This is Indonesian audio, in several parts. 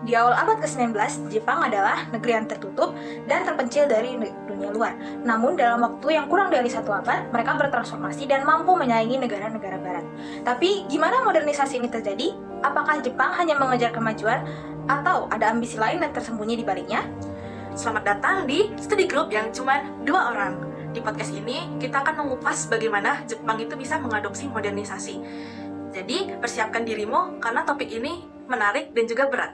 Di awal abad ke-19, Jepang adalah negeri yang tertutup dan terpencil dari dunia luar. Namun dalam waktu yang kurang dari 1 abad, mereka bertransformasi dan mampu menyaingi negara-negara barat. Tapi gimana modernisasi ini terjadi? Apakah Jepang hanya mengejar kemajuan atau ada ambisi lain yang tersembunyi di baliknya? Selamat datang di Study Group yang cuma 2 orang. Di podcast ini, kita akan mengupas bagaimana Jepang itu bisa mengadopsi modernisasi. Jadi, persiapkan dirimu karena topik ini menarik dan juga berat.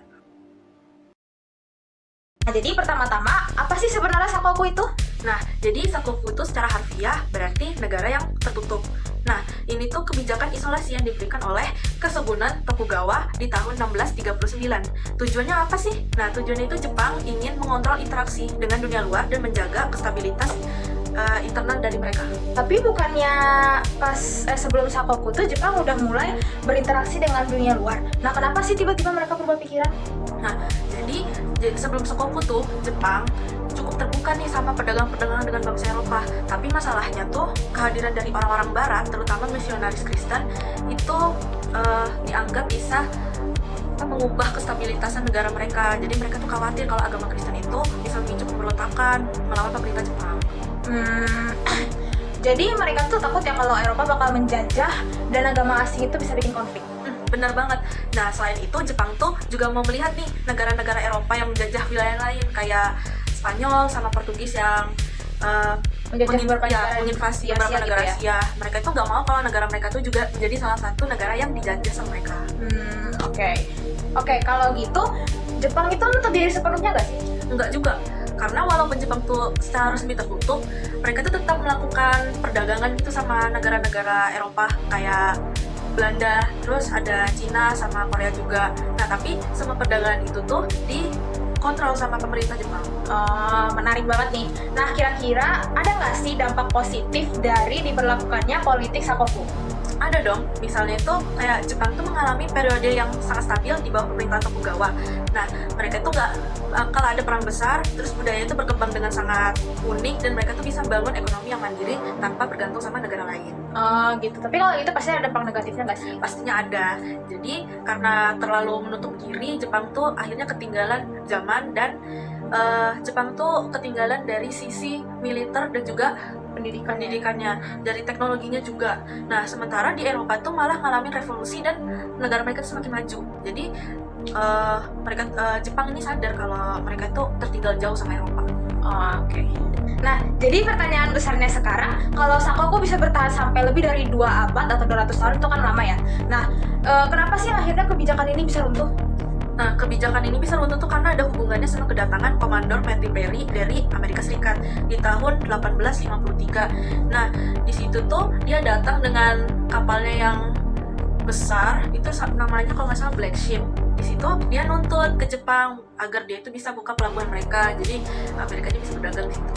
Nah, jadi pertama-tama, apa sih sebenarnya Sakoku itu? Nah, jadi Sakoku itu secara harfiah berarti negara yang tertutup. Nah, ini tuh kebijakan isolasi yang diberikan oleh Kesubunan Tokugawa di tahun 1639. Tujuannya apa sih? Nah, tujuannya itu Jepang ingin mengontrol interaksi dengan dunia luar dan menjaga stabilitas internal dari mereka. Tapi bukannya pas sebelum Sakoku tuh Jepang udah mulai berinteraksi dengan dunia luar. Nah, kenapa sih tiba-tiba mereka berubah pikiran? Nah, jadi sebelum Sakoku tuh Jepang cukup terbuka nih sama perdagangan dengan bangsa Eropa. Tapi masalahnya tuh kehadiran dari orang-orang Barat, terutama misionaris Kristen, itu dianggap bisa mengubah kestabilitasan negara mereka. Jadi mereka tuh khawatir kalau agama Kristen itu bisa memicu pemberontakan melawan pemerintah Jepang. Jadi mereka tuh takut ya kalau Eropa bakal menjajah dan agama asing itu bisa bikin konflik. Benar banget. Nah, selain itu Jepang tuh juga mau melihat nih negara-negara Eropa yang menjajah wilayah lain kayak Spanyol sama Portugis yang menginvasi beberapa negara Asia. Mereka itu nggak mau kalau negara mereka tuh juga menjadi salah satu negara yang dijajah sama mereka. Oke, kalau gitu Jepang itu terdiri sepenuhnya nggak sih? Enggak juga. Karena walaupun Jepang tuh secara resmi tertutup, mereka tuh tetap melakukan perdagangan gitu sama negara-negara Eropa kayak Belanda, terus ada Cina sama Korea juga. Nah, tapi semua perdagangan itu tuh dikontrol sama pemerintah Jepang. Menarik banget nih. Nah, kira-kira ada nggak sih dampak positif dari diberlakukannya politik Sakoku? Ada dong, misalnya itu kayak Jepang tuh mengalami periode yang sangat stabil di bawah pemerintahan Tokugawa. Nah, mereka tuh nggak kalau ada perang besar, terus budaya itu berkembang dengan sangat unik dan mereka tuh bisa bangun ekonomi yang mandiri tanpa bergantung sama negara lain. Gitu. Tapi kalau itu pasti ada dampak negatifnya nggak sih? Pastinya ada. Jadi karena terlalu menutup diri, Jepang tuh akhirnya ketinggalan zaman dan Jepang tuh ketinggalan dari sisi militer dan juga pendidikannya, dari teknologinya juga. Nah, sementara di Eropa tuh malah ngalamin revolusi dan negara mereka tuh semakin maju. Jadi Jepang ini sadar kalau mereka tuh tertinggal jauh sama Eropa. Oke. Nah, jadi pertanyaan besarnya sekarang, kalau Sakoku bisa bertahan sampai lebih dari 2 abad atau 200 tahun itu kan lama ya. Nah, kenapa sih akhirnya kebijakan ini bisa runtuh? Nah, kebijakan ini bisa runtuh tuh karena ada hubungannya sama kedatangan Komandor Matthew Perry dari Amerika Serikat di tahun 1853. Nah, di situ tuh dia datang dengan kapalnya yang besar, itu namanya kalau nggak salah Black Ship. Di situ dia nuntut ke Jepang agar dia itu bisa buka pelabuhan mereka, jadi Amerikanya bisa berdagang di situ.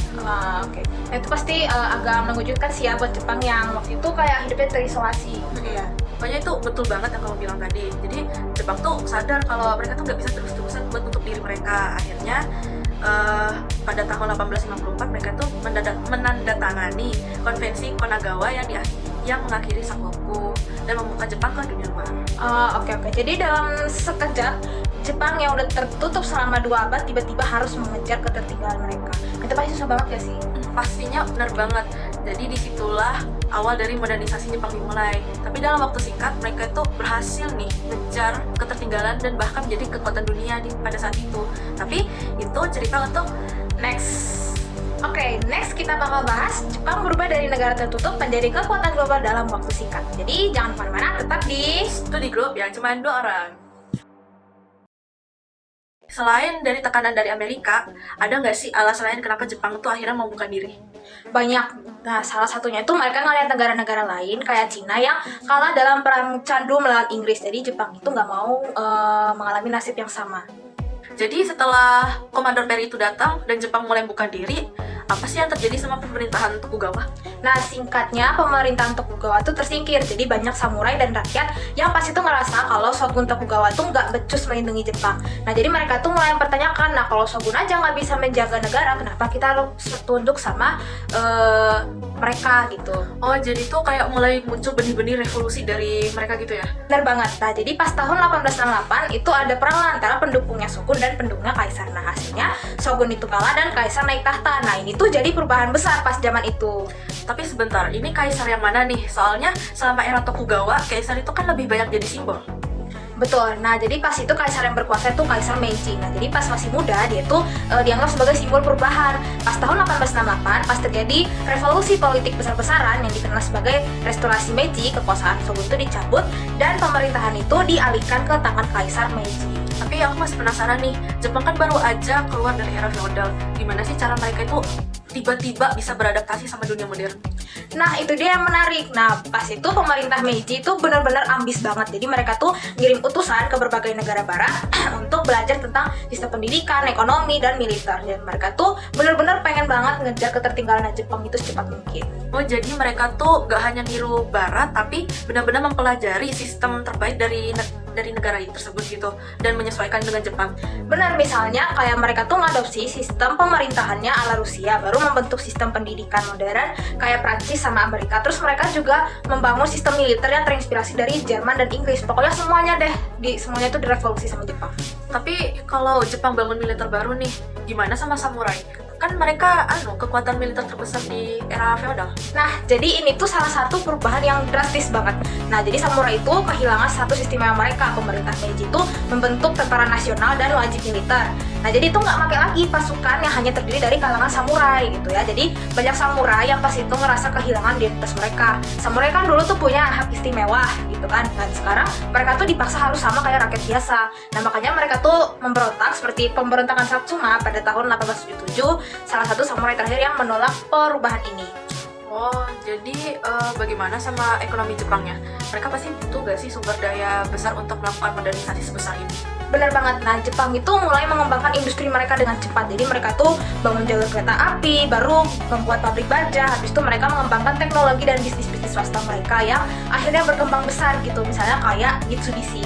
Oke. Nah, itu pasti agak mengejutkan sih ya buat Jepang yang waktu itu kayak hidupnya terisolasi. Iya. Pokoknya itu betul banget yang kamu bilang tadi. Jadi Jepang tuh sadar kalau mereka tuh nggak bisa terus-terusan buat nutup diri mereka. Akhirnya pada tahun 1854 mereka tuh menandatangani konvensi Konagawa yang mengakhiri Sakoku dan membuka Jepang ke dunia luar. Oke. Jadi dalam sekejap Jepang yang udah tertutup selama 2 abad tiba-tiba harus mengejar ketertinggalan mereka. Itu pasti susah banget gak sih? Pastinya benar banget. Jadi disitulah awal dari modernisasi Jepang dimulai. Tapi dalam waktu singkat mereka itu berhasil nih mengejar ketertinggalan dan bahkan menjadi kekuatan dunia pada saat itu. Tapi itu cerita untuk next. Oke, next kita bakal bahas Jepang berubah dari negara tertutup menjadi kekuatan global dalam waktu singkat. Jadi jangan kemana-mana, tetap di Study Group yang cuma 2 orang. Selain dari tekanan dari Amerika, ada nggak sih alasan lain kenapa Jepang tuh akhirnya membuka diri? banyak. Nah, salah satunya itu mereka ngelihat negara-negara lain kayak Cina yang kalah dalam perang candu melawan Inggris. Jadi Jepang itu nggak mau mengalami nasib yang sama. Jadi setelah Komandor Perry itu datang dan Jepang mulai buka diri, apa sih yang terjadi sama pemerintahan Tokugawa? Nah, singkatnya pemerintahan Tokugawa tuh tersingkir. Jadi banyak samurai dan rakyat yang pas itu ngerasa kalau Shogun Tokugawa tuh nggak becus melindungi Jepang. Nah, jadi mereka tuh mulai mempertanyakan, nah kalau Shogun aja nggak bisa menjaga negara, kenapa kita harus tunduk sama mereka gitu. Oh, jadi tuh kayak mulai muncul benih-benih revolusi dari mereka gitu ya? Benar banget. Nah, jadi pas tahun 1868 itu ada perang lah antara pendukungnya Shogun dan pendukungnya Kaisar. Nah, hasilnya Shogun itu kalah dan Kaisar naik tahta. Nah, ini tuh jadi perubahan besar pas zaman itu. Tapi sebentar, ini kaisar yang mana nih? Soalnya selama era Tokugawa, kaisar itu kan lebih banyak jadi simbol. Betul. Nah, jadi pas itu kaisar yang berkuasa itu Kaisar Meiji. Nah, jadi pas masih muda dia tuh dianggap sebagai simbol perubahan. Pas tahun 1868 pas terjadi revolusi politik besar-besaran yang dikenal sebagai restorasi Meiji, kekuasaan Shogun itu dicabut dan pemerintahan itu dialihkan ke tangan Kaisar Meiji. Tapi aku masih penasaran nih, Jepang kan baru aja keluar dari era feodal. Gimana sih cara mereka itu tiba-tiba bisa beradaptasi sama dunia modern? Nah, itu dia yang menarik. Nah, pas itu pemerintah Meiji itu benar-benar ambis banget. Jadi mereka tuh ngirim utusan ke berbagai negara barat untuk belajar tentang sistem pendidikan, ekonomi, dan militer. Dan mereka tuh benar-benar pengen banget ngejar ketertinggalan Jepang itu secepat mungkin. Oh, jadi mereka tuh gak hanya niru barat, tapi benar-benar mempelajari sistem terbaik dari negara tersebut gitu, dan menyesuaikan dengan Jepang. Benar, misalnya kayak mereka tuh ngadopsi sistem pemerintahannya ala Rusia, baru membentuk sistem pendidikan modern kayak Prancis sama Amerika. Terus mereka juga membangun sistem militer yang terinspirasi dari Jerman dan Inggris. Pokoknya semuanya deh, semuanya itu direvolusi sama Jepang. Tapi kalau Jepang bangun militer baru nih, gimana sama samurai? Kan mereka kekuatan militer terbesar di era feodal. Nah, jadi ini tuh salah satu perubahan yang drastis banget. Nah, jadi samurai itu kehilangan satu istimewa mereka. Pemerintah Meiji itu membentuk tentara nasional dan wajib militer. Nah, jadi itu nggak pakai lagi pasukan yang hanya terdiri dari kalangan samurai gitu ya. Jadi banyak samurai yang pas itu ngerasa kehilangan identitas mereka. Samurai kan dulu tuh punya hak istimewa gitu kan. Nah, sekarang mereka tuh dipaksa harus sama kayak rakyat biasa. Nah, makanya mereka tuh memberontak seperti pemberontakan Satsuma pada tahun 1877. Salah satu samurai terakhir yang menolak perubahan ini. Oh, jadi bagaimana sama ekonomi Jepangnya? Mereka pasti butuh gak sih sumber daya besar untuk melakukan modernisasi sebesar ini? Benar banget. Nah, Jepang itu mulai mengembangkan industri mereka dengan cepat. Jadi mereka tuh bangun jalur kereta api, baru membuat pabrik baja. Habis itu mereka mengembangkan teknologi dan bisnis-bisnis swasta mereka yang akhirnya berkembang besar gitu. Misalnya kayak Mitsubishi.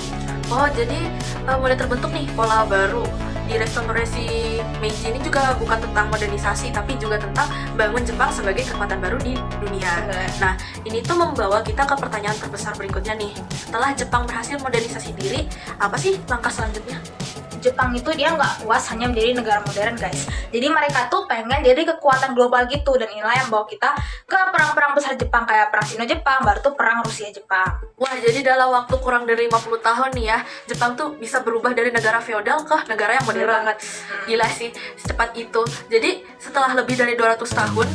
Oh, jadi mulai terbentuk nih pola baru. Di restorasi Meiji ini juga bukan tentang modernisasi, tapi juga tentang bangun Jepang sebagai kekuatan baru di dunia. Nah, ini tuh membawa kita ke pertanyaan terbesar berikutnya nih. Setelah Jepang berhasil modernisasi diri, apa sih langkah selanjutnya? Jepang itu dia nggak puas hanya menjadi negara modern, guys. Jadi mereka tuh pengen jadi kekuatan global gitu, dan inilah yang bawa kita ke perang-perang besar Jepang kayak perang Sino-Jepang, baru tuh perang Rusia-Jepang. Wah, jadi dalam waktu kurang dari 50 tahun nih ya, Jepang tuh bisa berubah dari negara feodal ke negara yang modern banget. Gila sih, secepat itu. Jadi setelah lebih dari 200 tahun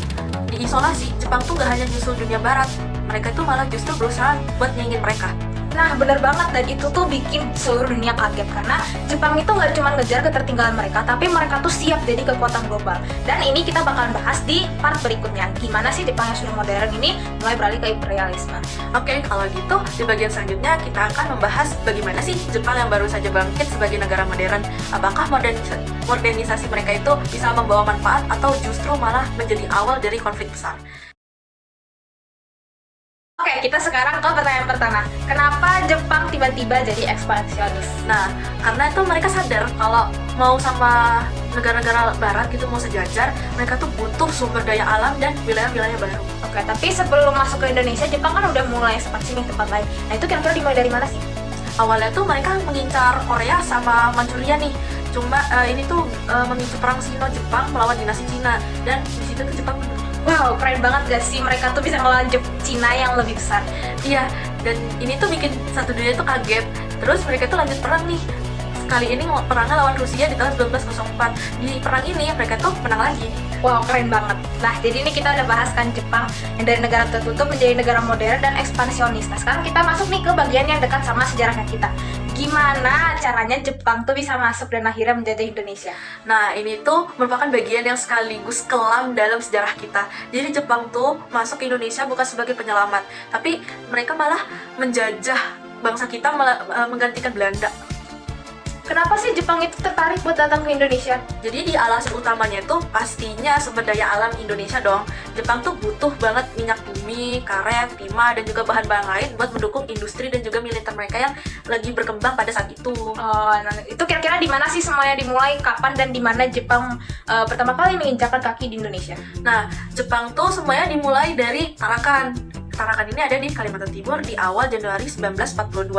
diisolasi, Jepang tuh gak hanya nyusul dunia barat, mereka tuh malah justru berusaha buat nyenggin mereka. Nah, bener banget, dan itu tuh bikin seluruh dunia kaget karena Jepang itu nggak cuma ngejar ketertinggalan mereka, tapi mereka tuh siap jadi kekuatan global. Dan ini kita bakalan bahas di part berikutnya. Gimana sih Jepang yang sudah modern ini mulai beralih ke imperialisme. Oke, kalau gitu di bagian selanjutnya kita akan membahas bagaimana sih Jepang yang baru saja bangkit sebagai negara modern. Apakah modernisasi mereka itu bisa membawa manfaat atau justru malah menjadi awal dari konflik besar? Oke, kita sekarang ke pertanyaan pertama. Kenapa Jepang tiba-tiba jadi ekspansionis? Nah, karena itu mereka sadar kalau mau sama negara-negara barat gitu mau sejajar, mereka tuh butuh sumber daya alam dan wilayah-wilayah baru. Oke, tapi sebelum masuk ke Indonesia, Jepang kan udah mulai ekspansi di tempat lain. Nah, itu kira-kira dimulai dari mana sih? Awalnya tuh mereka mengincar Korea sama Manchuria nih. Cuma ini tuh memicu perang Sino-Jepang melawan dinasti Cina, dan di situ tuh Jepang menang. Wow, keren banget gak sih? Mereka tuh bisa ngelawan Cina yang lebih besar. Iya, dan ini tuh bikin satu dunia tuh kaget. Terus mereka tuh lanjut perang nih. Kali ini perangnya lawan Rusia di tahun 1904. Di perang ini mereka tuh menang lagi. Wow, keren banget. Nah, jadi ini kita udah bahas kan Jepang yang dari negara tertutup menjadi negara modern dan ekspansionis. Nah, sekarang kita masuk nih ke bagian yang dekat sama sejarahnya kita. Gimana caranya Jepang tuh bisa masuk dan akhirnya menjadi Indonesia? Nah, ini tuh merupakan bagian yang sekaligus kelam dalam sejarah kita. Jadi Jepang tuh masuk ke Indonesia bukan sebagai penyelamat, tapi mereka malah menjajah bangsa kita, menggantikan Belanda. Kenapa sih Jepang itu tertarik buat datang ke Indonesia? Jadi di alasan utamanya itu pastinya sumber daya alam Indonesia dong. Jepang tuh butuh banget minyak bumi, karet, timah, dan juga bahan-bahan lain buat mendukung industri dan juga militer mereka yang lagi berkembang pada saat itu. Oh, nah, itu kira-kira di mana sih semuanya dimulai, kapan dan di mana Jepang pertama kali menginjakkan kaki di Indonesia? Nah, Jepang tuh semuanya dimulai dari Tarakan. Tarakan ini ada di Kalimantan Timur di awal Januari 1942.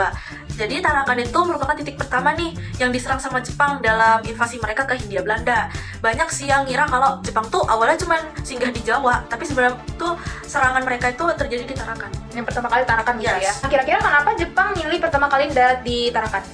Jadi Tarakan itu merupakan titik pertama nih yang diserang sama Jepang dalam invasi mereka ke Hindia Belanda. Banyak sih yang ngira kalau Jepang tuh awalnya cuma singgah di Jawa, tapi sebenarnya tuh serangan mereka itu terjadi di Tarakan. Yang pertama kali Tarakan gitu ya. Yes. Nah, kira-kira kenapa Jepang milih pertama kali di Tarakan?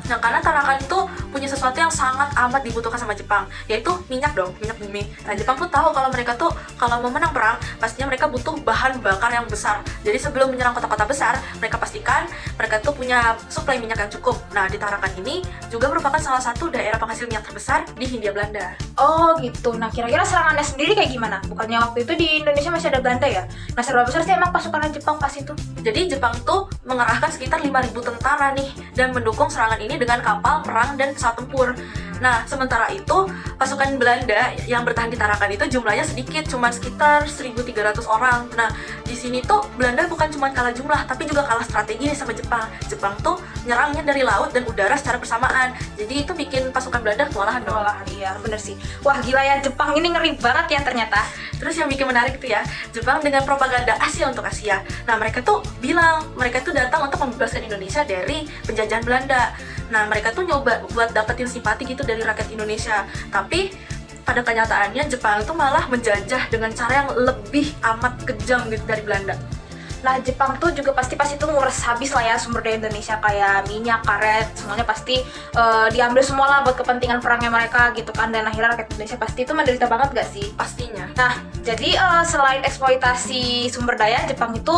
Nah, karena Tarakan itu punya sesuatu yang sangat amat dibutuhkan sama Jepang, yaitu minyak dong, minyak bumi. Nah, Jepang pun tahu kalau mereka tuh kalau mau menang perang, pastinya mereka butuh bahan bakar yang besar. Jadi sebelum menyerang kota-kota besar, mereka pastikan mereka tuh punya suplai minyak yang cukup. Nah, di Tarakan ini juga merupakan salah satu daerah penghasil minyak terbesar di Hindia Belanda. Oh gitu. Nah, kira-kira serangannya sendiri kayak gimana? Bukannya waktu itu di Indonesia masih ada Belanda ya? Nah, seberapa besar sih emang pasukan Jepang pas itu? Jadi Jepang tuh mengerahkan sekitar 5.000 tentara nih dan mendukung serangan ini dengan kapal perang dan pesawat tempur. Nah, sementara itu pasukan Belanda yang bertahan di Tarakan itu jumlahnya sedikit, cuma sekitar 1.300 orang. Nah, di sini tuh Belanda bukan cuma kalah jumlah, tapi juga kalah strategi nih sama Jepang. Jepang tuh nyerangnya dari laut dan udara secara bersamaan. Jadi itu bikin pasukan Belanda kewalahan dong. Kewalahan, iya bener sih. Wah gila ya, Jepang ini ngeri banget ya ternyata. Terus yang bikin menarik tuh ya, Jepang dengan propaganda Asia untuk Asia. Nah, mereka tuh bilang, mereka tuh datang untuk membebaskan Indonesia dari penjajahan Belanda. Nah, mereka tuh nyoba buat dapetin simpati gitu dari rakyat Indonesia. Tapi pada kenyataannya Jepang itu malah menjajah dengan cara yang lebih amat kejam gitu dari Belanda. Nah, Jepang tuh juga pasti itu nguras habis lah ya sumber daya Indonesia, kayak minyak, karet, semuanya pasti diambil semua lah buat kepentingan perangnya mereka gitu kan. Dan akhirnya rakyat Indonesia pasti itu menderita banget gak sih? Pastinya. Nah, jadi selain eksploitasi sumber daya, Jepang itu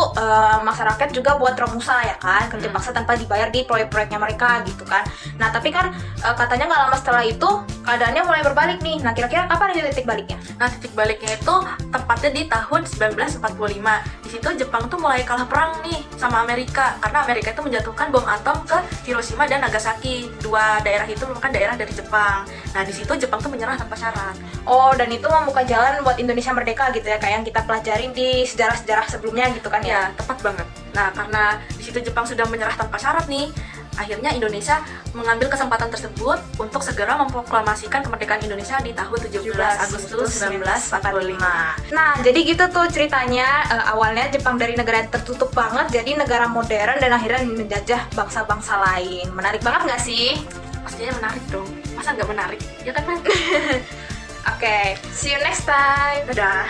masyarakat juga buat romusa ya kan, kerja paksa tanpa dibayar di proyek-proyeknya mereka gitu kan. Nah, tapi kan katanya nggak lama setelah itu keadaannya mulai berbalik nih. Nah, kira-kira kapan ada titik baliknya? Nah, titik baliknya itu tepatnya di tahun 1945. Di situ Jepang tuh mulai kalah perang nih sama Amerika, karena Amerika itu menjatuhkan bom atom ke Hiroshima dan Nagasaki. Dua daerah itu merupakan daerah dari Jepang. Nah, di situ Jepang tuh menyerah tanpa syarat. Oh, dan itu membuka jalan buat Indonesia merdeka gitu ya, kayak yang kita pelajarin di sejarah-sejarah sebelumnya gitu kan ya. Ya, tepat banget. Nah, karena di situ Jepang sudah menyerah tanpa syarat nih, akhirnya Indonesia mengambil kesempatan tersebut untuk segera memproklamasikan kemerdekaan Indonesia di tahun 17 Agustus 1945. Nah, jadi gitu tuh ceritanya. Awalnya Jepang dari negara yang tertutup banget jadi negara modern dan akhirnya menjajah bangsa-bangsa lain. Menarik banget nggak sih? Pastinya menarik dong. Masa nggak menarik? Ya kan, Man? Oke, see you next time. Dadah.